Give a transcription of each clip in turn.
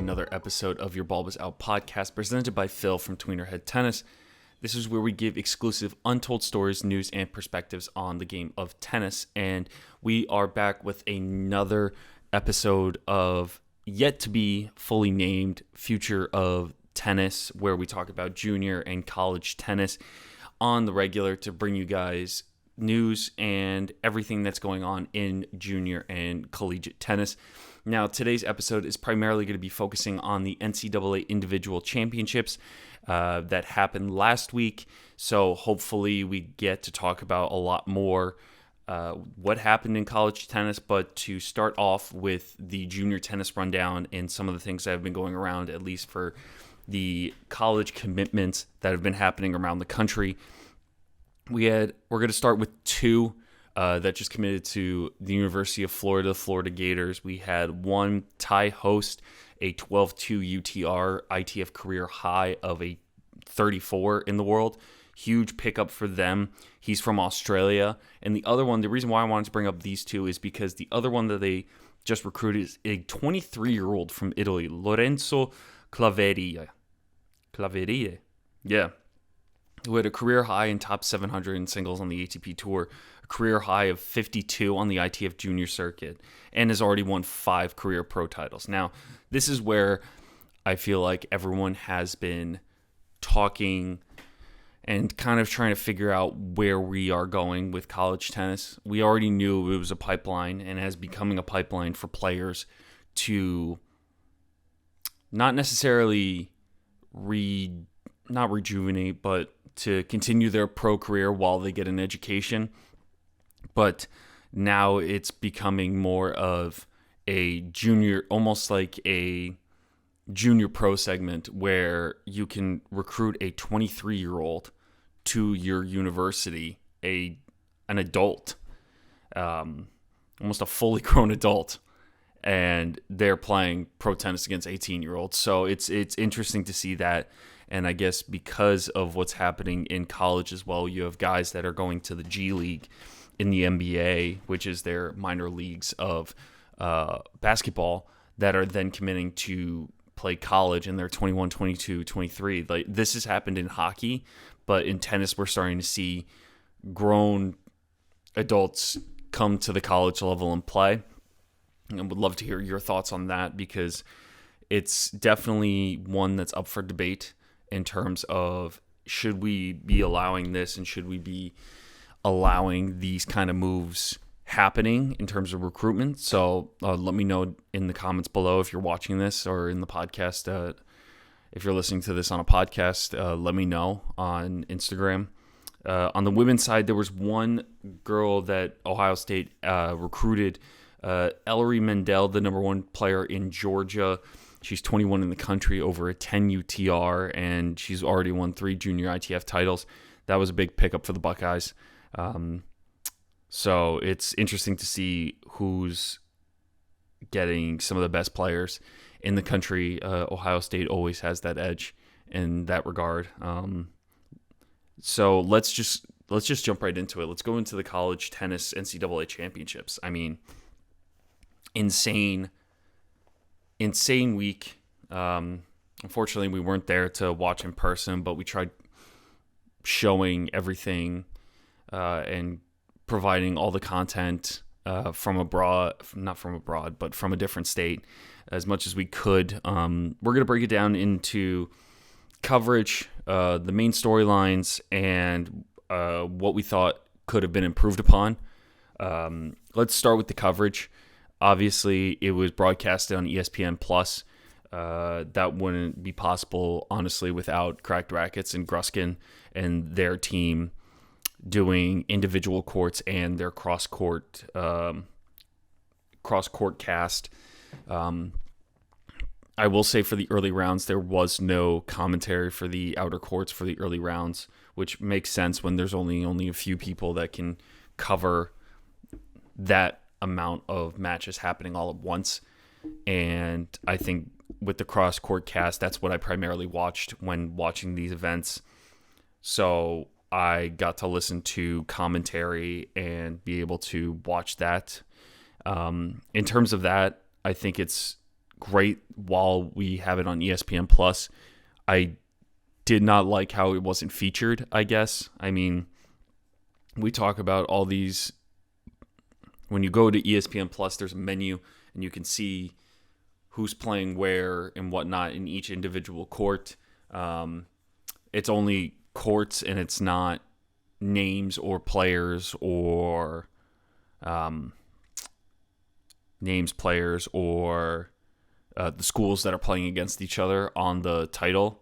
another episode of your Bulbous Out podcast presented by Phil from Tweener Head Tennis. This is where we give exclusive untold stories, news, and perspectives on the game of tennis. And we are back with another episode of yet to be fully named Future of Tennis, where we talk about junior and college tennis on the regular to bring you guys news and everything that's going on in junior and collegiate tennis. Now, today's episode is primarily going to be focusing on the NCAA individual championships that happened last week. So hopefully we get to talk about a lot more what happened in college tennis. But to start off with the junior tennis rundown and some of the things that have been going around, at least for the college commitments that have been happening around the country. We're going to start with two that just committed to the University of Florida, Florida Gators. We had one, Ty Host, a 12-2 UTR ITF career high of a 34 in the world. Huge pickup for them. He's from Australia. And the other one, the reason why I wanted to bring up these two is because the other one that they just recruited is a 23-year-old from Italy, Lorenzo Claveria. Yeah. Who had a career high in top 700 in singles on the ATP Tour, a career high of 52 on the ITF Junior Circuit, and has already won 5 career pro titles. Now, this is where I feel like everyone has been talking and kind of trying to figure out where we are going with college tennis. We already knew it was a pipeline and as becoming a pipeline for players to not necessarily not rejuvenate, but to continue their pro career while they get an education. But now it's becoming more of a junior, almost like a junior pro segment where you can recruit a 23-year-old to your university, an adult, almost a fully grown adult, and they're playing pro tennis against 18-year-olds. So it's interesting to see that. And I guess because of what's happening in college as well, you have guys that are going to the G League in the NBA, which is their minor leagues of basketball, that are then committing to play college and they're 21, 22, 23. Like, this has happened in hockey, but in tennis we're starting to see grown adults come to the college level and play. And would love to hear your thoughts on that, because it's definitely one that's up for debate in terms of, should we be allowing this and should we be allowing these kind of moves happening in terms of recruitment. So let me know in the comments below if you're watching this, or in the podcast. If you're listening to this on a podcast, let me know on Instagram. On the women's side, there was one girl that Ohio State recruited, Ellery Mendel, the number 1 player in Georgia. She's 21 in the country, over a 10 UTR, and she's already won 3 junior ITF titles. That was a big pickup for the Buckeyes. So it's interesting to see who's getting some of the best players in the country. Ohio State always has that edge in that regard. So let's just jump right into it. Let's go into the college tennis NCAA championships. I mean, insane week. Unfortunately, we weren't there to watch in person, but we tried showing everything and providing all the content but from a different state as much as we could. We're going to break it down into coverage, the main storylines, and what we thought could have been improved upon. Let's start with the coverage. Obviously, it was broadcasted on ESPN Plus. That wouldn't be possible, honestly, without Cracked Racquets and Gruskin and their team doing individual courts and their cross-court cast. I will say for the early rounds, there was no commentary for the outer courts for the early rounds, which makes sense when there's only a few people that can cover that amount of matches happening all at once. And I think with the cross-court cast, that's what I primarily watched when watching these events. So I got to listen to commentary and be able to watch that. In terms of that, I think it's great while we have it on ESPN Plus. I did not like how it wasn't featured, I guess. I mean, we talk about all these. When you go to ESPN Plus, there's a menu, and you can see who's playing where and whatnot in each individual court. It's only courts, and it's not names or players or the schools that are playing against each other on the title,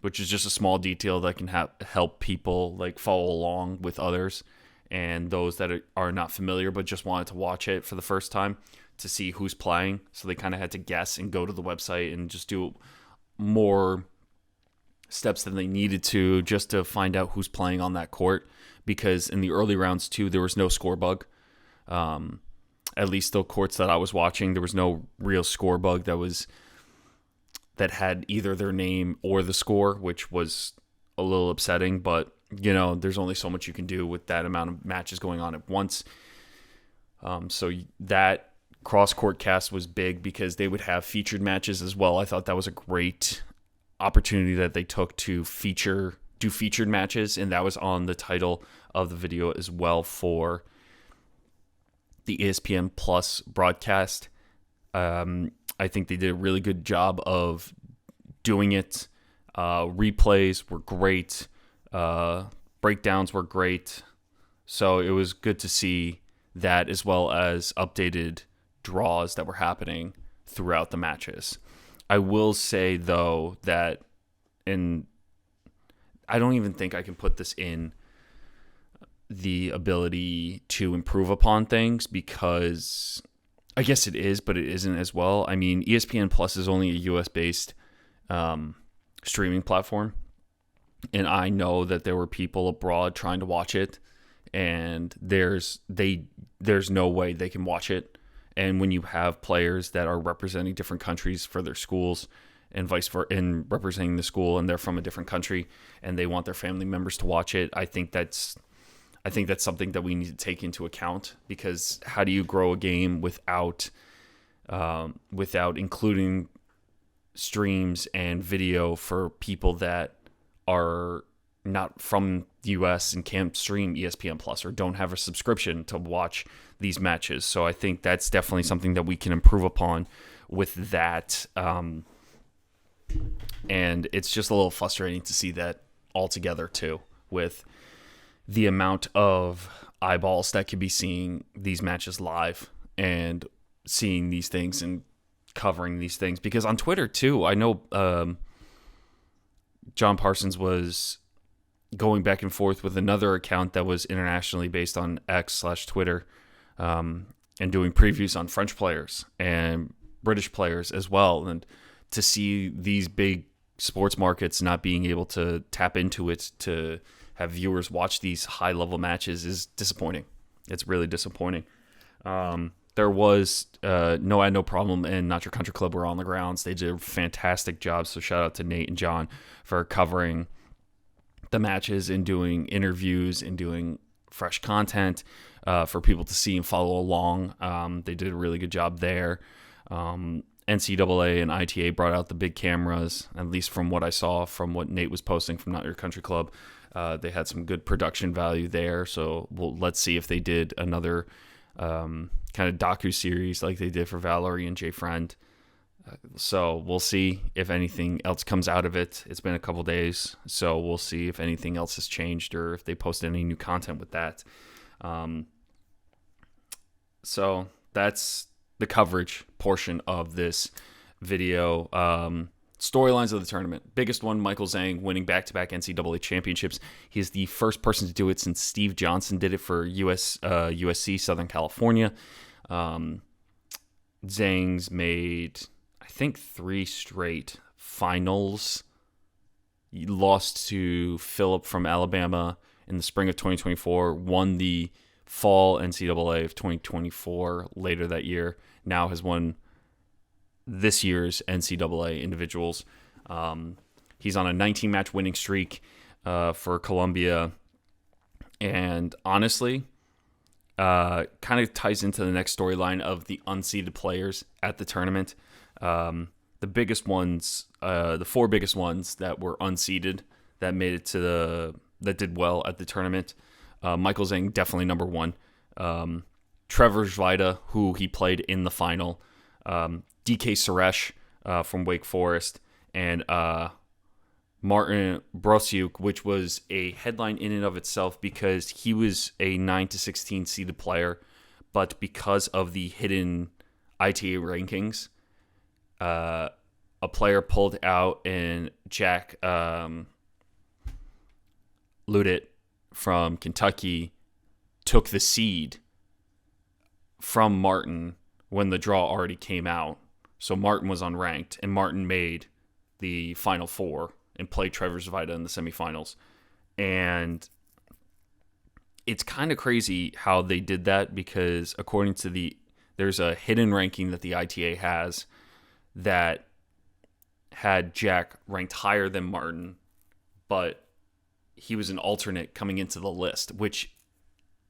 which is just a small detail that can help people like follow along with others and those that are not familiar but just wanted to watch it for the first time to see who's playing. So they kind of had to guess and go to the website and just do more steps than they needed to just to find out who's playing on that court, because in the early rounds too, there was no score bug. At least the courts that I was watching, there was no real score bug that had either their name or the score, which was a little upsetting. But, there's only so much you can do with that amount of matches going on at once. So that cross-court cast was big because they would have featured matches as well. I thought that was a great opportunity that they took to do featured matches, and that was on the title of the video as well for the ESPN Plus broadcast. I think they did a really good job of doing it. Replays were great. Breakdowns were great. So it was good to see that, as well as updated draws that were happening throughout the matches. I will say, though, that I don't even think I can put this in the ability to improve upon things, because I guess it is, but it isn't as well. I mean, ESPN Plus is only a US-based streaming platform, and I know that there were people abroad trying to watch it, and there's no way they can watch it. And when you have players that are representing different countries for their schools and vice versa, and representing the school, and they're from a different country and they want their family members to watch it, I think that's something that we need to take into account, because how do you grow a game without including streams and video for people that are not from the US and can't stream ESPN Plus or don't have a subscription to watch these matches? So I think that's definitely something that we can improve upon with that. And it's just a little frustrating to see that altogether too, with the amount of eyeballs that could be seeing these matches live and seeing these things and covering these things. Because on Twitter too, I know John Parsons was going back and forth with another account that was internationally based on X/Twitter, and doing previews on French players and British players as well. And to see these big sports markets not being able to tap into it to have viewers watch these high-level matches is disappointing. It's really disappointing. There was no problem, and Not Your Country Club were on the grounds. They did a fantastic job, so shout out to Nate and John for covering the matches and doing interviews and doing fresh content for people to see and follow along. They did a really good job there. NCAA and ITA brought out the big cameras, at least from what I saw, from what Nate was posting from Not Your Country Club. They had some good production value there, so let's see if they did another kind of docu-series like they did for Valerie and Jay Friend. So we'll see if anything else comes out of it. It's been a couple days, so we'll see if anything else has changed or if they posted any new content with that. So that's the coverage portion of this video. Storylines of the tournament. Biggest one, Michael Zheng winning back-to-back NCAA championships. He is the first person to do it since Steve Johnson did it for USC Southern California. Zheng's made, I think, 3 straight finals. He lost to Phillip from Alabama in the spring of 2024, won the fall NCAA of 2024 later that year, now has won this year's NCAA individuals. He's on a 19-match winning streak for Columbia. And honestly, kind of ties into the next storyline of the unseeded players at the tournament. The biggest ones, the four biggest ones that were unseeded that made it to that did well at the tournament. Michael Zheng, definitely number one. Trevor Zvida, who he played in the final. DK Suresh from Wake Forest. And Martin Brosiuk, which was a headline in and of itself because he was a 9-16 seeded player. But because of the hidden ITA rankings, a player pulled out, and Jack Ludit from Kentucky took the seed from Martin when the draw already came out. So Martin was unranked, and Martin made the Final Four and played Trevor Zvida in the semifinals. And it's kind of crazy how they did that because according to there's a hidden ranking that the ITA has that had Jack ranked higher than Martin, but he was an alternate coming into the list, which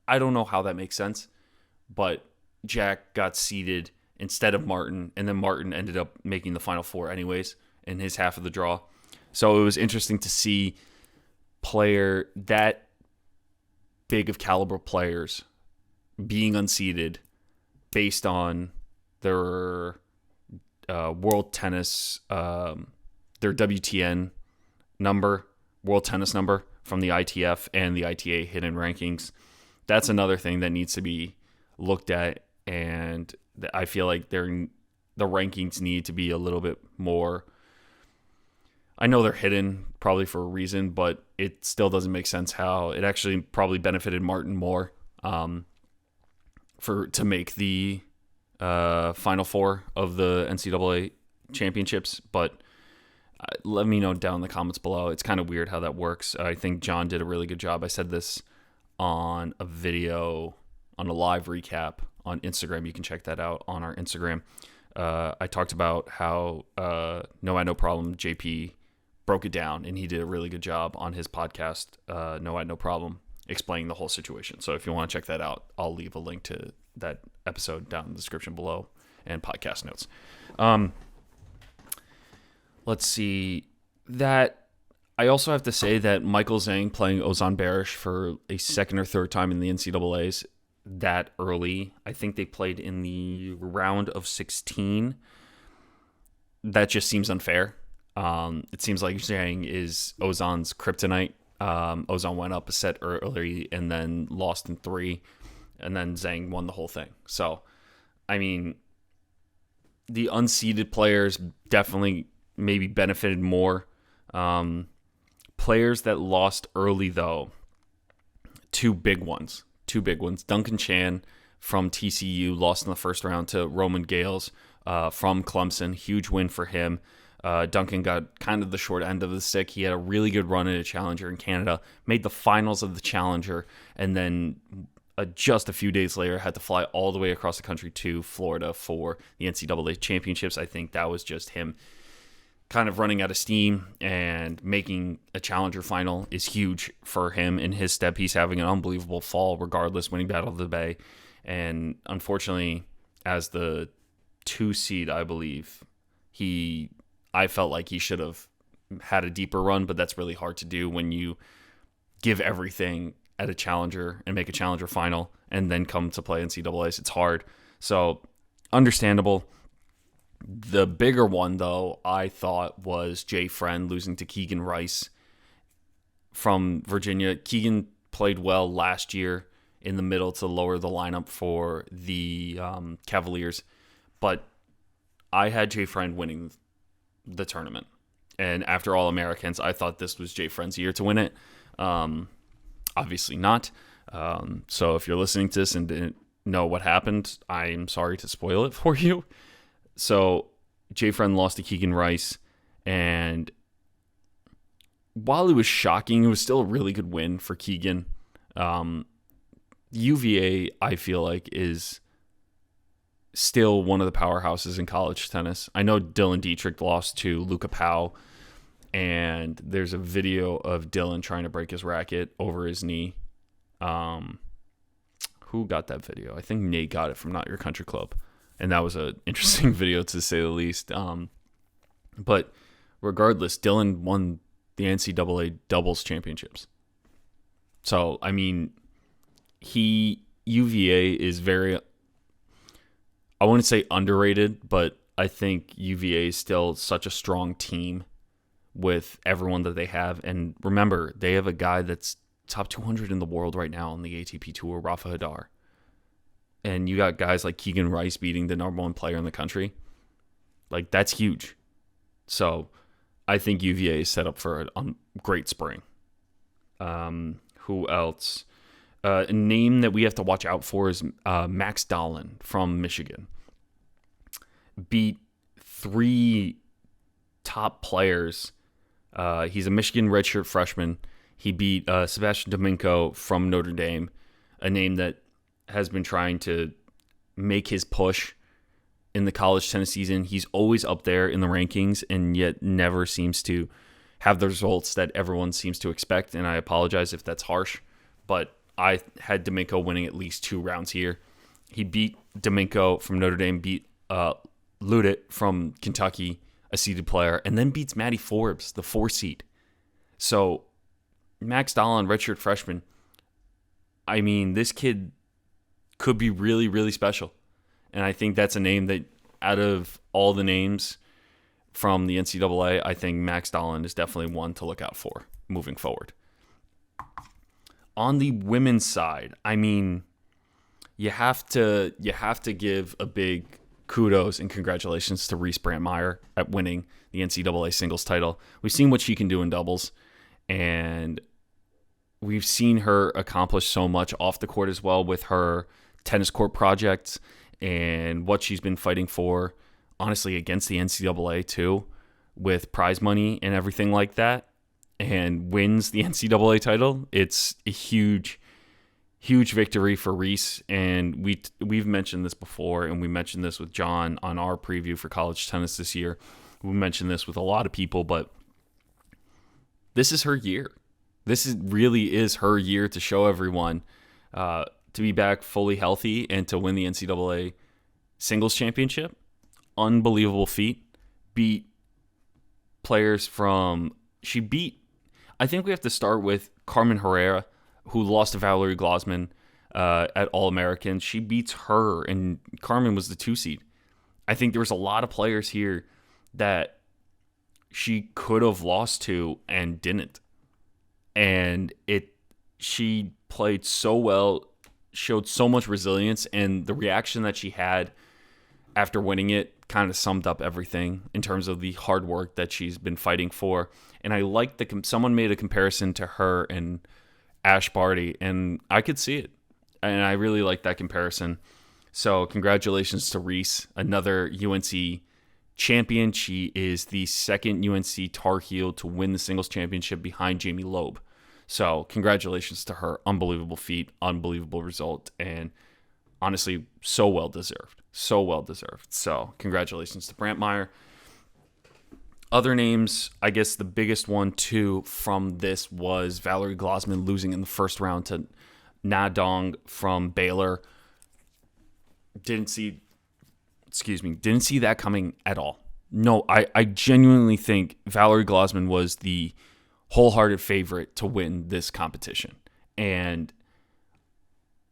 I don't know how that makes sense, but Jack got seeded instead of Martin, and then Martin ended up making the Final Four anyways in his half of the draw. So it was interesting to see player that big of caliber players being unseeded based on their world tennis, their WTN number, world tennis number from the ITF and the ITA hidden rankings. That's another thing that needs to be looked at, and I feel like the rankings need to be a little bit more. I know they're hidden probably for a reason, but it still doesn't make sense how it actually probably benefited Martin more to make the Final Four of the NCAA championships. But let me know down in the comments below. It's kind of weird how that works. I think John did a really good job. I said this on a video, on a live recap on Instagram. You can check that out on our Instagram. I talked about how No Problem JP broke it down, and he did a really good job on his podcast, No Problem, explaining the whole situation. So if you want to check that out, I'll leave a link to that episode down in the description below and podcast notes. Let's see. That I also have to say that Michael Zheng playing Ozan Barish for a second or third time in the NCAAs that early. I think they played in the round of 16. That just seems unfair. It seems like Zheng is Ozan's kryptonite. Ozan went up a set early and then lost in 3, and then Zheng won the whole thing. So, I mean, the unseeded players definitely maybe benefited more. Players that lost early, though, two big ones. Duncan Chan from TCU lost in the first round to Roman Gales from Clemson. Huge win for him. Duncan got kind of the short end of the stick. He had a really good run at a Challenger in Canada, made the finals of the Challenger, and then just a few days later had to fly all the way across the country to Florida for the NCAA championships. I think that was just him kind of running out of steam, and making a Challenger final is huge for him in his step. He's having an unbelievable fall regardless, winning Battle of the Bay. And unfortunately, as the 2 seed, I believe, I felt like he should have had a deeper run, but that's really hard to do when you give everything at a Challenger and make a Challenger final and then come to play NCAAs. It's hard. So, understandable. The bigger one, though, I thought was Jay Friend losing to Keegan Rice from Virginia. Keegan played well last year in the middle to lower the lineup for the Cavaliers, but I had Jay Friend winning the tournament. And after All-Americans, I thought this was Jay Friend's year to win it. Obviously not. So if you're listening to this and didn't know what happened, I'm sorry to spoil it for you. So Jay Friend lost to Keegan Rice, and while it was shocking, it was still a really good win for Keegan. UVA, I feel like, is still one of the powerhouses in college tennis. I know Dylan Dietrich lost to Luca Pau, and there's a video of Dylan trying to break his racket over his knee. Who got that video? I think Nate got it from Not Your Country Club. and that was an interesting video to say the least. But regardless, Dylan won the NCAA doubles championships. So, I mean, UVA is very, I wouldn't say underrated, but I think UVA is still such a strong team with everyone that they have. And remember, they have a guy that's top 200 in the world right now on the ATP Tour, Rafa Hadar. And you got guys like Keegan Rice beating the number one player in the country. Like, that's huge. So I think UVA is set up for a great spring. Who else? A name that we have to watch out for is Max Dahlin from Michigan. Beat 3 top players. He's a Michigan redshirt freshman. He beat Sebastian Domingo from Notre Dame, a name that has been trying to make his push in the college tennis season. He's always up there in the rankings and yet never seems to have the results that everyone seems to expect. And I apologize if that's harsh, but I had Domingo winning at least 2 rounds here. He beat Domingo from Notre Dame, beat Ludit from Kentucky, a seeded player, and then beats Matty Forbes, the 4 seed. So Max Dahlin, redshirt freshman, I mean, this kid could be really, really special. And I think that's a name that out of all the names from the NCAA, I think Max Dahlin is definitely one to look out for moving forward. On the women's side, I mean, you have to give a big kudos and congratulations to Reese Brantmeier at winning the NCAA singles title. We've seen what she can do in doubles, and we've seen her accomplish so much off the court as well with her tennis court projects and what she's been fighting for, honestly, against the NCAA too, with prize money and everything like that, and wins the NCAA title. It's a huge victory for Reese, and we've mentioned this before, and we mentioned this with John on our preview for college tennis this year. We mentioned this with a lot of people, but this is her year. Really is her year to show everyone to be back fully healthy and to win the NCAA singles championship. Unbelievable feat. Beat players I think we have to start with Carmen Herrera, who lost to Valerie Glasman at All-American. She beats her, and Carmen was the 2 seed. I think there was a lot of players here that she could have lost to and didn't. And she played so well, showed so much resilience, and the reaction that she had after winning it kind of summed up everything in terms of the hard work that she's been fighting for. And I like someone made a comparison to her and Ash Barty, and I could see it. And I really like that comparison. So congratulations to Reese, another UNC champion. She is the second UNC Tar Heel to win the singles championship behind Jamie Loeb. So congratulations to her. Unbelievable feat, unbelievable result, and honestly, so well deserved. So well deserved. So congratulations to Brantmeier. Other names, I guess the biggest one too from this was Valerie Glasman losing in the first round to Na Dong from Baylor. Didn't see that coming at all. No, I genuinely think Valerie Glasman was the wholehearted favorite to win this competition. And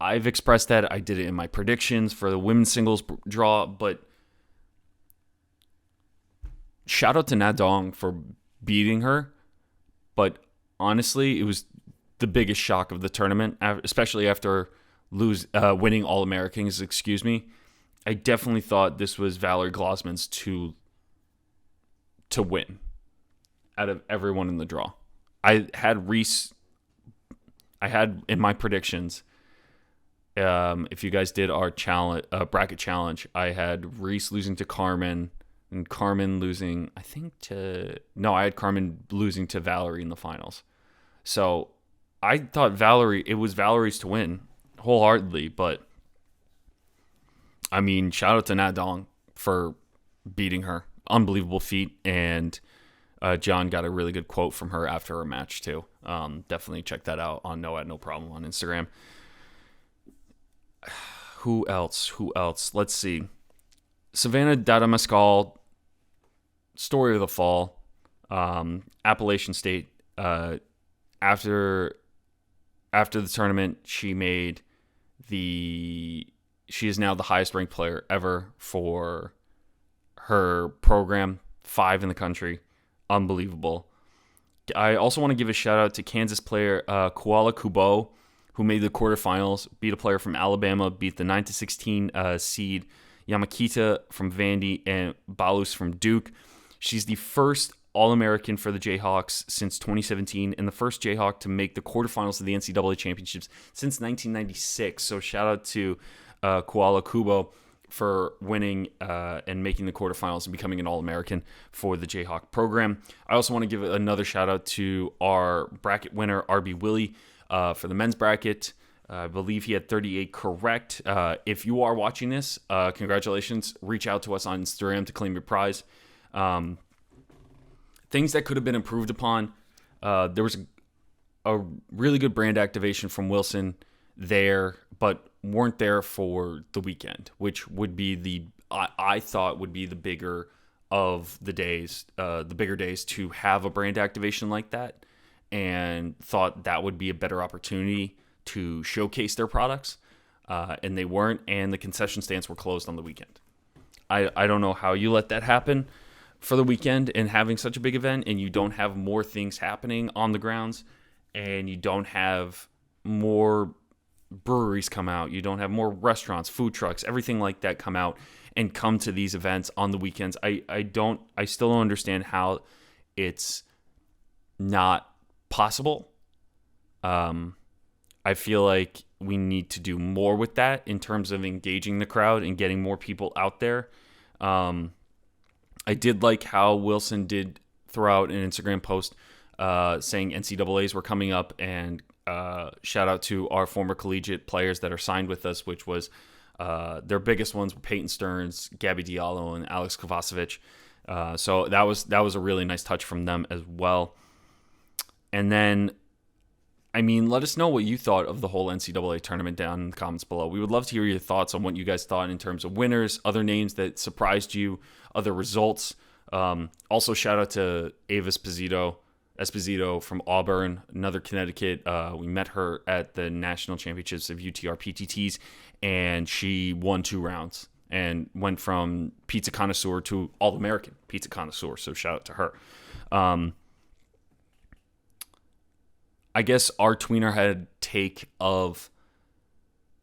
I've expressed that. I did it in my predictions for the women's singles draw, but shout out to Na Dong for beating her. But honestly, it was the biggest shock of the tournament, especially after winning All-Americans, I definitely thought this was Valerie Glasman's to win out of everyone in the draw. I had Reese. I had in my predictions. If you guys did our bracket challenge, I had Reese losing to Carmen and Carmen losing. I had Carmen losing to Valerie in the finals. So I thought it was Valerie's to win wholeheartedly. But I mean, shout out to Na Dong for beating her. Unbelievable feat, and John got a really good quote from her after her match too. Definitely check that out on No Problem on Instagram. Who else? Let's see. Savannah Dadamascal, story of the fall. Appalachian State. After the tournament, she is now the highest ranked player ever for her program, 5 in the country. Unbelievable. I also want to give a shout out to Kansas player Koala Kubo, who made the quarterfinals, beat a player from Alabama, beat the 9-16 seed Yamakita from Vandy and Balus from Duke. She's the first All-American for the Jayhawks since 2017 and the first Jayhawk to make the quarterfinals of the NCAA championships since 1996. So shout out to Koala Kubo for winning and making the quarterfinals and becoming an All-American for the Jayhawk program. I also want to give another shout out to our bracket winner, RB Willie, for the men's bracket. I believe he had 38 correct. If you are watching this, congratulations. Reach out to us on Instagram to claim your prize. Things that could have been improved upon. There was a really good brand activation from Wilson there, but weren't there for the weekend, which would be I thought would be the bigger of the days, the bigger days to have a brand activation like that, and thought that would be a better opportunity to showcase their products, and they weren't, and the concession stands were closed on the weekend. I don't know how you let that happen for the weekend and having such a big event, and you don't have more things happening on the grounds, and you don't have more breweries come out, you don't have more restaurants, food trucks, everything like that come out and come to these events on the weekends. I still don't understand how it's not possible. I feel like we need to do more with that in terms of engaging the crowd and getting more people out there. I did like how Wilson did throw out an Instagram post saying NCAAs were coming up, and shout out to our former collegiate players that are signed with us, which was their biggest ones were Peyton Stearns, Gabby Diallo, and Alex Kovacevic. So that was a really nice touch from them as well. And then, let us know what you thought of the whole NCAA tournament down in the comments below. We would love to hear your thoughts on what you guys thought in terms of winners, other names that surprised you, other results. Also, shout out to Ava Esposito from Auburn, another Connecticut. We met her at the national championships of UTR PTTs, and she won 2 rounds and went from pizza connoisseur to All-American pizza connoisseur. So shout out to her. I guess our Tweener head take of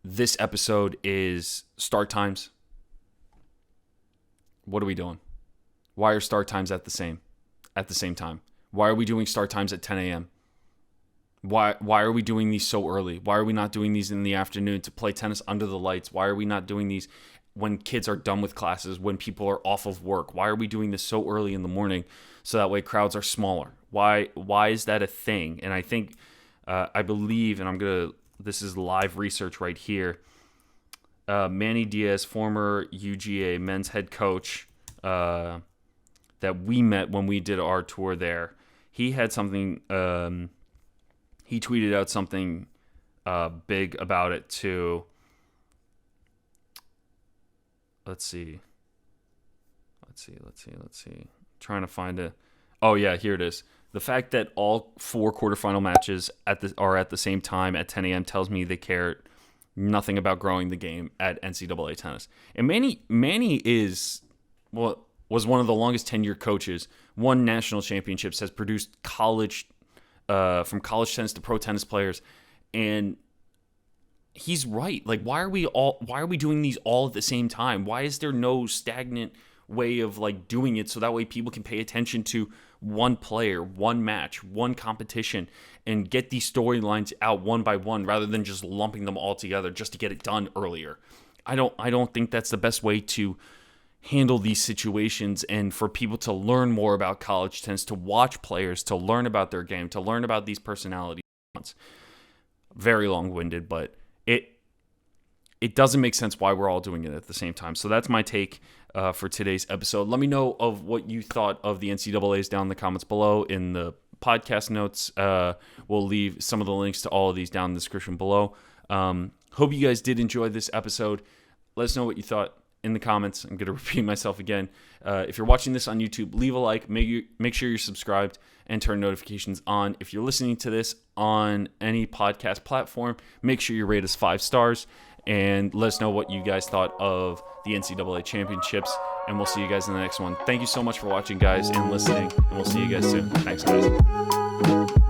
this episode is start times. What are we doing? Why are start times at the same time? Why are we doing start times at 10 a.m.? Why are we doing these so early? Why are we not doing these in the afternoon to play tennis under the lights? Why are we not doing these when kids are done with classes, when people are off of work? Why are we doing this so early in the morning so that way crowds are smaller? Why is that a thing? And I think, I believe, and this is live research right here, Manny Diaz, former UGA men's head coach that we met when we did our tour there, he had something, he tweeted out something big about it too. Let's see. Trying to find it. Oh yeah, here it is. The fact that all 4 quarterfinal matches are at the same time at 10 a.m. tells me they care nothing about growing the game at NCAA tennis. And Manny was one of the longest tenured coaches, won national championships, has produced from college tennis to pro tennis players, and he's right. Like, why are we doing these all at the same time? Why is there no stagnant way of like doing it so that way people can pay attention to one player, one match, one competition, and get these storylines out one by one rather than just lumping them all together just to get it done earlier? I don't think that's the best way to handle these situations, and for people to learn more about college tennis, to watch players, to learn about their game, to learn about these personalities. Very long-winded, but it doesn't make sense why we're all doing it at the same time. So that's my take for today's episode. Let me know of what you thought of the NCAAs down in the comments below. In the podcast notes, we'll leave some of the links to all of these down in the description below. Hope you guys did enjoy this episode. Let us know what you thought. in the comments. I'm going to repeat myself again. If you're watching this on YouTube, leave a like. Make sure you're subscribed and turn notifications on. If you're listening to this on any podcast platform, make sure you rate us 5 stars and let us know what you guys thought of the NCAA championships. And we'll see you guys in the next one. Thank you so much for watching, guys, and listening. And we'll see you guys soon. Thanks, guys.